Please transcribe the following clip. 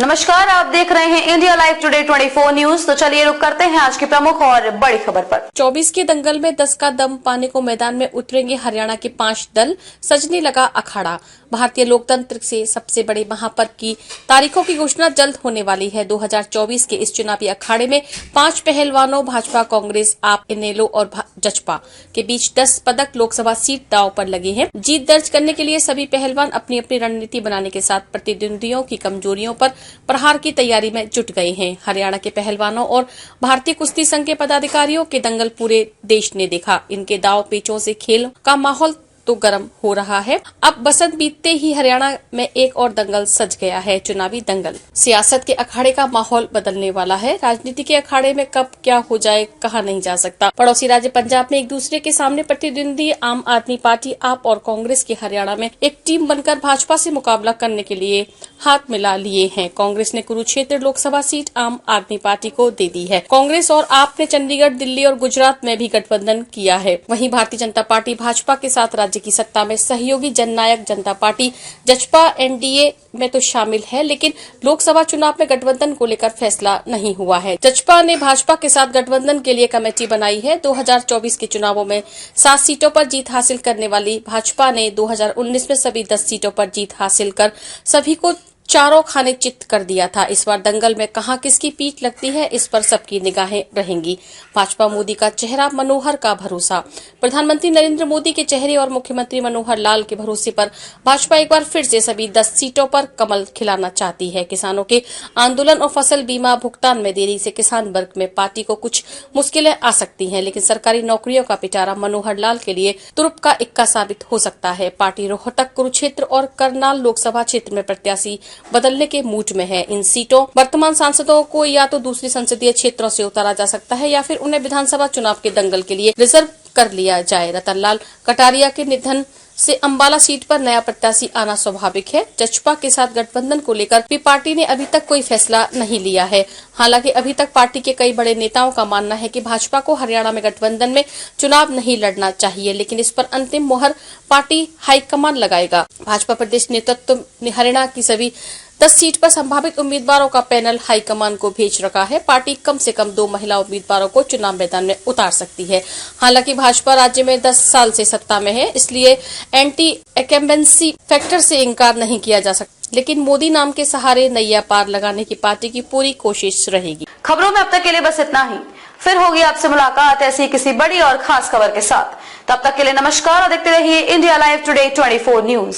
नमस्कार, आप देख रहे हैं इंडिया लाइव टुडे 24 न्यूज। तो चलिए रुक करते हैं आज की प्रमुख और बड़ी खबर पर। 24 के दंगल में 10 का दम पाने को मैदान में उतरेंगे हरियाणा के 5 दल, सजने लगा अखाड़ा। भारतीय लोकतंत्र से सबसे बड़े महापर्व की तारीखों की घोषणा जल्द होने वाली है। 2024 के इस चुनावी अखाड़े में 5 पहलवानों भाजपा, कांग्रेस, आप, इनेलो और जचपा के बीच 10 पदक लोकसभा सीट दांव पर लगे हैं। जीत दर्ज करने के लिए सभी पहलवान अपनी अपनी रणनीति बनाने के साथ प्रतिद्वंदियों की कमजोरियों पर प्रहार की तैयारी में जुट गए हैं। हरियाणा के पहलवानों और भारतीय कुश्ती संघ के पदाधिकारियों के दंगल पूरे देश ने देखा। इनके दाव पेचों से खेल का माहौल तो गर्म हो रहा है। अब बसंत बीतते ही हरियाणा में एक और दंगल सज गया है, चुनावी दंगल। सियासत के अखाड़े का माहौल बदलने वाला है। राजनीति के अखाड़े में कब क्या हो जाए कहा नहीं जा सकता। पड़ोसी राज्य पंजाब में एक दूसरे के सामने प्रतिद्वंदी आम आदमी पार्टी, आप और कांग्रेस की हरियाणा में एक टीम बनकर भाजपा से मुकाबला करने के लिए हाथ मिला लिए हैं। कांग्रेस ने कुरुक्षेत्र लोकसभा सीट आम आदमी पार्टी को दे दी है। कांग्रेस और आप ने चंडीगढ़, दिल्ली और गुजरात में भी गठबंधन किया है। वहीं भारतीय जनता पार्टी भाजपा के साथ राज्य की सत्ता में सहयोगी जननायक जनता पार्टी जचपा एनडीए में तो शामिल है, लेकिन लोकसभा चुनाव में गठबंधन को लेकर फैसला नहीं हुआ है। जचपा ने भाजपा के साथ गठबंधन के लिए कमेटी बनाई है। 2024 के चुनावों में 7 सीटों पर जीत हासिल करने वाली भाजपा ने 2019 में सभी 10 सीटों पर जीत हासिल कर सभी को चारों खाने चित कर दिया था। इस बार दंगल में कहां किसकी पीठ लगती है, इस पर सबकी निगाहें रहेंगी। भाजपा मोदी का चेहरा, मनोहर का भरोसा। प्रधानमंत्री नरेंद्र मोदी के चेहरे और मुख्यमंत्री मनोहर लाल के भरोसे पर भाजपा एक बार फिर से सभी 10 सीटों पर कमल खिलाना चाहती है। किसानों के आंदोलन और फसल बीमा भुगतान में देरी से किसान वर्ग में पार्टी को कुछ मुश्किलें आ सकती हैं, लेकिन सरकारी नौकरियों का पिटारा मनोहर लाल के लिए तुरुप का इक्का साबित हो सकता है। पार्टी रोहतक, कुरुक्षेत्र और करनाल लोकसभा क्षेत्र में प्रत्याशी बदलने के मूड में है। इन सीटों वर्तमान सांसदों को या तो दूसरी संसदीय क्षेत्रों से उतारा जा सकता है या फिर उन्हें विधानसभा चुनाव के दंगल के लिए रिजर्व कर लिया जाए। रतनलाल कटारिया के निधन से अंबाला सीट पर नया प्रत्याशी आना स्वाभाविक है। जचपा के साथ गठबंधन को लेकर भी पार्टी ने अभी तक कोई फैसला नहीं लिया है। हालांकि अभी तक पार्टी के कई बड़े नेताओं का मानना है कि भाजपा को हरियाणा में गठबंधन में चुनाव नहीं लड़ना चाहिए, लेकिन इस पर अंतिम मोहर पार्टी हाईकमान लगाएगा। भाजपा प्रदेश नेतृत्व ने हरियाणा की सभी 10 सीट पर संभावित उम्मीदवारों का पैनल हाईकमान को भेज रखा है। पार्टी कम से कम 2 महिला उम्मीदवारों को चुनाव मैदान में उतार सकती है। हालांकि भाजपा राज्य में 10 साल से सत्ता में है, इसलिए एंटी एक्म्बेंसी फैक्टर से इनकार नहीं किया जा सकता, लेकिन मोदी नाम के सहारे नैया पार लगाने की पार्टी की पूरी कोशिश रहेगी। खबरों में अब तक के लिए बस इतना ही। फिर होगी आपसे मुलाकात ऐसी किसी बड़ी और खास खबर के साथ। तब तक के लिए नमस्कार और देखते रहिए इंडिया लाइव टुडे 24 न्यूज।